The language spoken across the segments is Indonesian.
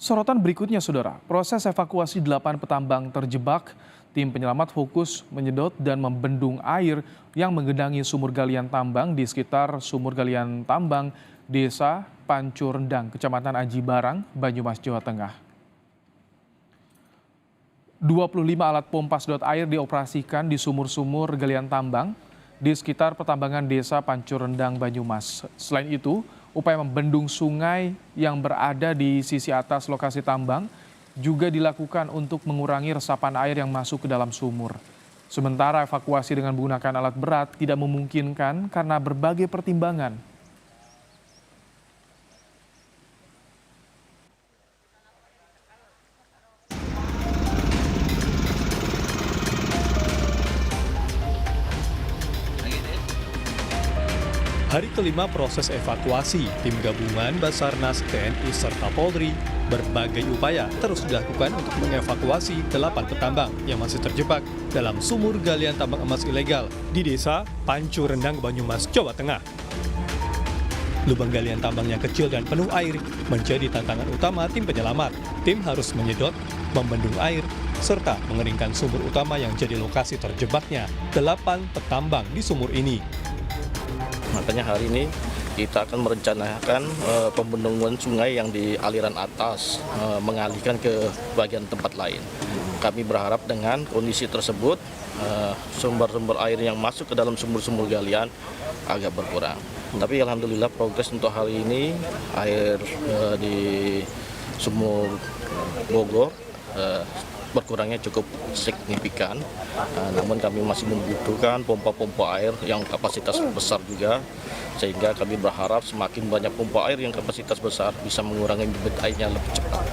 Sorotan berikutnya, Saudara. Proses evakuasi 8 petambang terjebak, tim penyelamat fokus menyedot dan membendung air yang menggenangi sumur galian tambang di sekitar sumur galian tambang Desa Pancur Rendang, Kecamatan Aji Barang, Banyumas, Jawa Tengah. 25 alat pompa sedot air dioperasikan di sumur-sumur galian tambang di sekitar pertambangan Desa Pancur Rendang, Banyumas. Selain itu, upaya membendung sungai yang berada di sisi atas lokasi tambang juga dilakukan untuk mengurangi resapan air yang masuk ke dalam sumur. Sementara evakuasi dengan menggunakan alat berat tidak memungkinkan karena berbagai pertimbangan. Hari kelima proses evakuasi, tim gabungan Basarnas, TNI, serta Polri berbagai upaya terus dilakukan untuk mengevakuasi 8 petambang yang masih terjebak dalam sumur galian tambang emas ilegal di Desa Pancur Rendang, Banyumas, Jawa Tengah. Lubang galian tambang yang kecil dan penuh air menjadi tantangan utama tim penyelamat. Tim harus menyedot, membendung air, serta mengeringkan sumur utama yang jadi lokasi terjebaknya 8 petambang di sumur ini. Makanya hari ini kita akan merencanakan pembendungan sungai yang di aliran atas mengalihkan ke bagian tempat lain. Kami berharap dengan kondisi tersebut sumber-sumber air yang masuk ke dalam sumur-sumur galian agak berkurang. Tapi alhamdulillah progres untuk hari ini air di sumur Bogor berkurangnya cukup signifikan, namun kami masih membutuhkan pompa-pompa air yang kapasitas besar juga, sehingga kami berharap semakin banyak pompa air yang kapasitas besar bisa mengurangi debit airnya lebih cepat.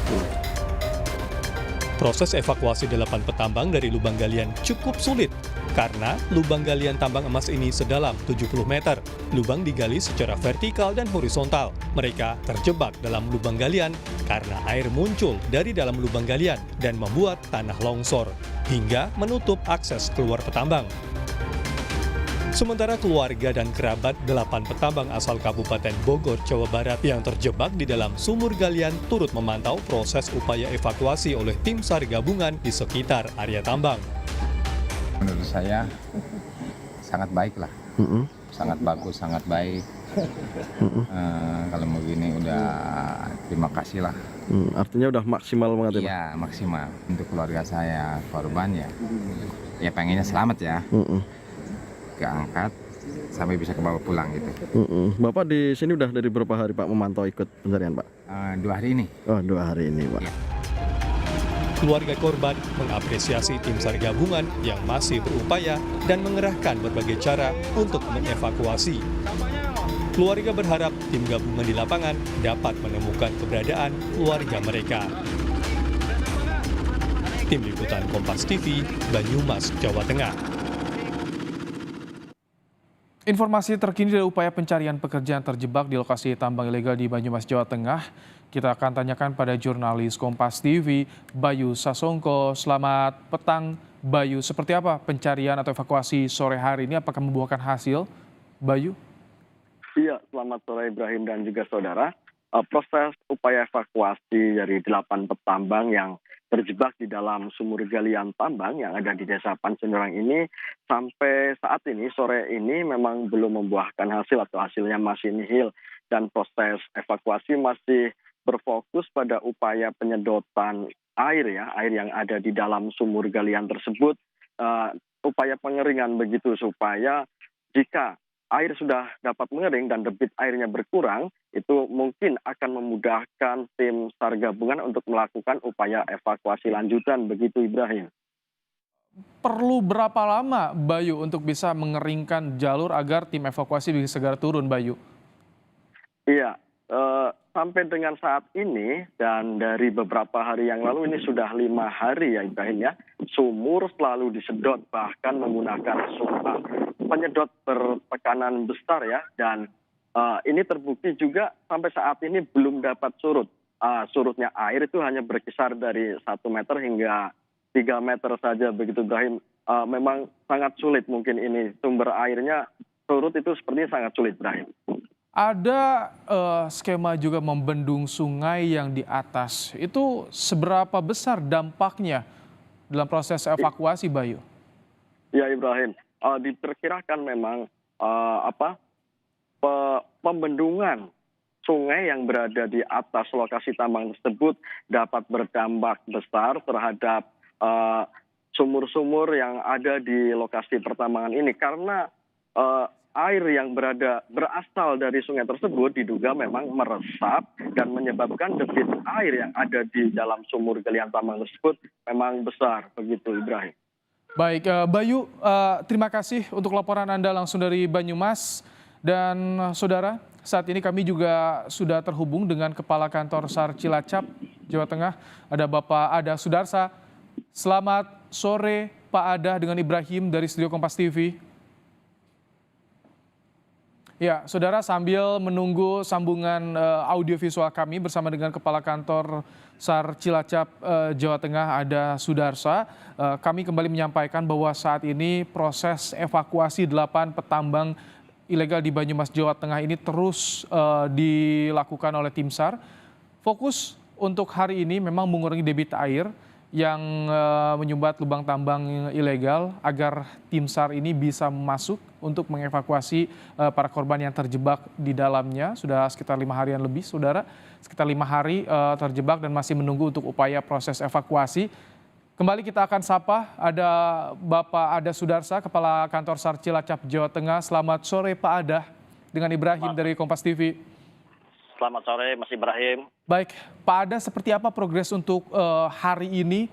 Proses evakuasi 8 petambang dari lubang galian cukup sulit karena lubang galian tambang emas ini sedalam 70 meter. Lubang digali secara vertikal dan horizontal. Mereka terjebak dalam lubang galian karena air muncul dari dalam lubang galian dan membuat tanah longsor hingga menutup akses keluar petambang. Sementara keluarga dan kerabat 8 petambang asal Kabupaten Bogor, Jawa Barat yang terjebak di dalam sumur galian turut memantau proses upaya evakuasi oleh tim SAR gabungan di sekitar area tambang. Menurut saya sangat baik lah, sangat bagus, sangat baik. Kalau begini udah terima kasih lah. Artinya udah maksimal banget ya, Pak? Iya, maksimal. Untuk keluarga saya, korban ya pengennya selamat ya. Keangkat sampai bisa kebawa pulang gitu. Bapak di sini udah dari berapa hari Pak memantau ikut pencarian Pak? 2 hari ini. Oh 2 hari ini Pak. Ya. Keluarga korban mengapresiasi tim SAR gabungan yang masih berupaya dan mengerahkan berbagai cara untuk mengevakuasi. Keluarga berharap tim gabungan di lapangan dapat menemukan keberadaan keluarga mereka. Tim Liputan Kompas TV, Banyumas, Jawa Tengah. Informasi terkini dari upaya pencarian pekerjaan terjebak di lokasi tambang ilegal di Banyumas, Jawa Tengah. Kita akan tanyakan pada jurnalis Kompas TV, Bayu Sasongko. Selamat petang, Bayu. Seperti apa pencarian atau evakuasi sore hari ini? Apakah membuahkan hasil, Bayu? Iya, selamat sore Ibrahim dan juga saudara. Proses upaya evakuasi dari 8 petambang yang terjebak di dalam sumur galian tambang yang ada di Desa Pancurendang ini sampai saat ini sore ini memang belum membuahkan hasil atau hasilnya masih nihil, dan proses evakuasi masih berfokus pada upaya penyedotan air yang ada di dalam sumur galian tersebut, upaya pengeringan begitu supaya jika air sudah dapat mengering dan debit airnya berkurang, itu mungkin akan memudahkan tim SAR gabungan untuk melakukan upaya evakuasi lanjutan, begitu Ibrahim. Perlu berapa lama, Bayu, untuk bisa mengeringkan jalur agar tim evakuasi bisa segera turun, Bayu? Iya, sampai dengan saat ini dan dari beberapa hari yang lalu ini sudah 5 hari ya Ibrahim ya, sumur selalu disedot bahkan menggunakan penyedot bertekanan besar ya, dan ini terbukti juga sampai saat ini belum dapat surut. Surutnya air itu hanya berkisar dari 1 meter hingga 3 meter saja begitu Ibrahim. Memang sangat sulit mungkin ini sumber airnya surut itu sepertinya sangat sulit Ibrahim. Ada skema juga membendung sungai yang di atas. Itu seberapa besar dampaknya dalam proses evakuasi, Bayu? Ya Ibrahim, diperkirakan memang pembendungan sungai yang berada di atas lokasi tambang tersebut dapat berdampak besar terhadap sumur-sumur yang ada di lokasi pertambangan ini, karena air yang berasal dari sungai tersebut diduga memang meresap dan menyebabkan debit air yang ada di dalam sumur galian tambang tersebut memang besar, begitu Ibrahim. Baik, Bayu, terima kasih untuk laporan Anda langsung dari Banyumas. Dan saudara, saat ini kami juga sudah terhubung dengan Kepala Kantor SAR Cilacap, Jawa Tengah, ada Bapak Ada Sudarsa. Selamat sore Pak Ada dengan Ibrahim dari Studio Kompas TV. Ya, saudara, sambil menunggu sambungan audiovisual kami bersama dengan Kepala Kantor SAR Cilacap, Jawa Tengah, ada Sudarsa, kami kembali menyampaikan bahwa saat ini proses evakuasi 8 petambang ilegal di Banyumas, Jawa Tengah ini terus dilakukan oleh tim SAR. Fokus untuk hari ini memang mengurangi debit air yang menyumbat lubang tambang ilegal agar tim SAR ini bisa masuk untuk mengevakuasi para korban yang terjebak di dalamnya. Sudah sekitar 5 harian lebih, saudara. Sekitar 5 hari terjebak dan masih menunggu untuk upaya proses evakuasi. Kembali kita akan sapa, ada Bapak Ada Sudarsa, Kepala Kantor SAR Cilacap, Jawa Tengah. Selamat sore Pak Ada, dengan Ibrahim dari Kompas TV. Selamat sore Mas Ibrahim. Baik, Pak Ada, seperti apa progres untuk hari ini?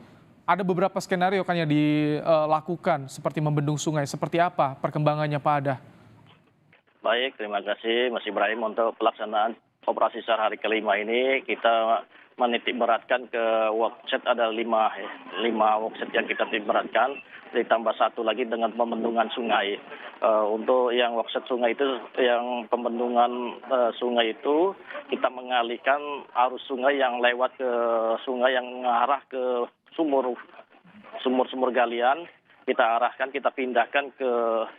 Ada beberapa skenario kan yang dilakukan, seperti membendung sungai. Seperti apa perkembangannya Pak Ada? Baik, terima kasih Mas Ibrahim untuk pelaksanaan operasi SAR hari kelima ini. Kita menitik beratkan ke workset, ada 5 workset yang kita titik beratkan, ditambah 1 lagi dengan pembendungan sungai. Untuk yang workset sungai itu, yang pembendungan sungai itu, kita mengalihkan arus sungai yang lewat ke sungai yang mengarah ke sumur-sumur galian, kita arahkan, kita pindahkan ke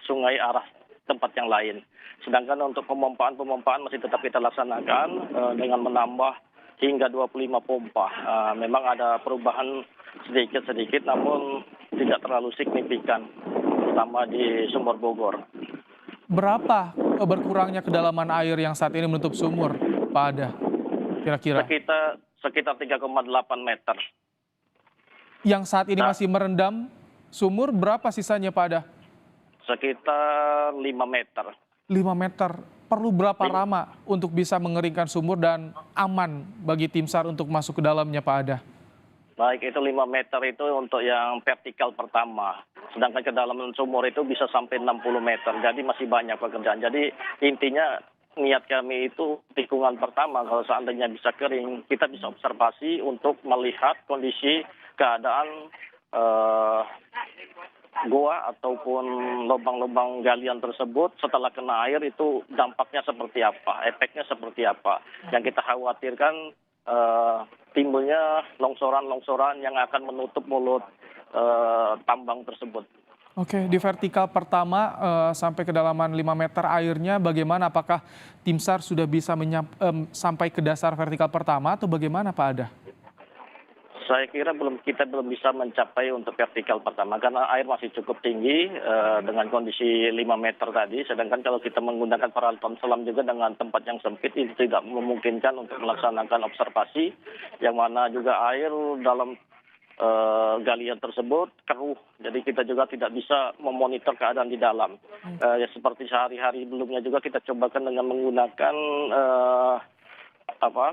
sungai arah tempat yang lain. Sedangkan untuk pemompaan masih tetap kita laksanakan dengan menambah hingga 25 pompa. Memang ada perubahan sedikit-sedikit namun tidak terlalu signifikan, terutama di Sumur Bogor. Berapa berkurangnya kedalaman air yang saat ini menutup sumur, Pak Ada? Kira-kira? Sekitar 3,8 meter. Yang saat ini masih merendam sumur, berapa sisanya Pak Ada? Sekitar 5 meter. 5 meter. Perlu berapa lama untuk bisa mengeringkan sumur dan aman bagi tim SAR untuk masuk ke dalamnya Pak Ada? Baik, itu 5 meter itu untuk yang vertikal pertama. Sedangkan kedalaman sumur itu bisa sampai 60 meter. Jadi masih banyak pekerjaan. Jadi intinya niat kami itu tikungan pertama, kalau seandainya bisa kering, kita bisa observasi untuk melihat kondisi keadaan goa ataupun lubang-lubang galian tersebut setelah kena air itu dampaknya seperti apa, efeknya seperti apa. Yang kita khawatirkan timbulnya longsoran-longsoran yang akan menutup mulut tambang tersebut. Oke, di vertikal pertama sampai kedalaman 5 meter airnya bagaimana? Apakah tim SAR sudah bisa sampai ke dasar vertikal pertama atau bagaimana Pak Ada? Saya kira kita belum bisa mencapai untuk vertikal pertama karena air masih cukup tinggi dengan kondisi 5 meter tadi. Sedangkan kalau kita menggunakan peralatan selam juga dengan tempat yang sempit itu tidak memungkinkan untuk melaksanakan observasi, yang mana juga air dalam galian tersebut keruh. Jadi kita juga tidak bisa memonitor keadaan di dalam. Ya seperti sehari-hari sebelumnya juga kita cobakan dengan menggunakan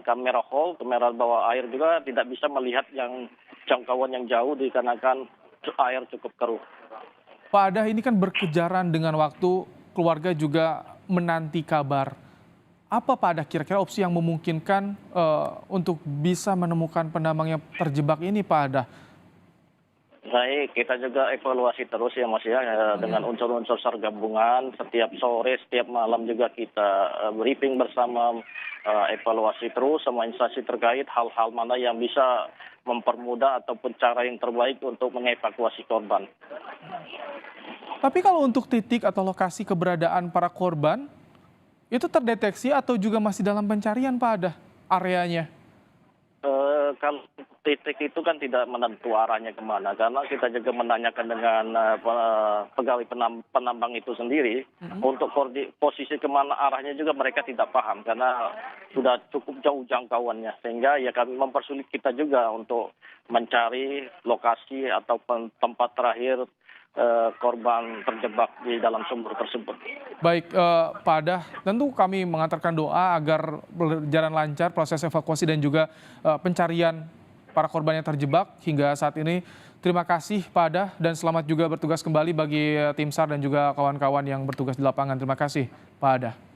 kamera hall, kamera bawah air juga tidak bisa melihat yang jangkauan yang jauh dikarenakan air cukup keruh. Pak Ada, ini kan berkejaran dengan waktu, keluarga juga menanti kabar. Apa Pak Ada kira-kira opsi yang memungkinkan untuk bisa menemukan penambang yang terjebak ini Pak Ada? Baik, kita juga evaluasi terus ya Mas ya, dengan unsur-unsur SAR gabungan. Setiap sore, setiap malam juga kita briefing bersama, evaluasi terus sama instansi terkait hal-hal mana yang bisa mempermudah ataupun cara yang terbaik untuk mengevakuasi korban. Tapi kalau untuk titik atau lokasi keberadaan para korban, itu terdeteksi atau juga masih dalam pencarian Pak Adah areanya? Kalau titik itu kan tidak menentu arahnya kemana, karena kita juga menanyakan dengan pegawai penambang itu sendiri untuk posisi kemana arahnya juga mereka tidak paham karena sudah cukup jauh jangkauannya, sehingga ya kami mempersulit kita juga untuk mencari lokasi atau tempat terakhir korban terjebak di dalam sumur tersebut. Baik, Pak Adah, tentu kami mengantarkan doa agar berjalan lancar proses evakuasi dan juga pencarian para korban yang terjebak hingga saat ini. Terima kasih Pak Adah dan selamat juga bertugas kembali bagi tim SAR dan juga kawan-kawan yang bertugas di lapangan. Terima kasih Pak Adah.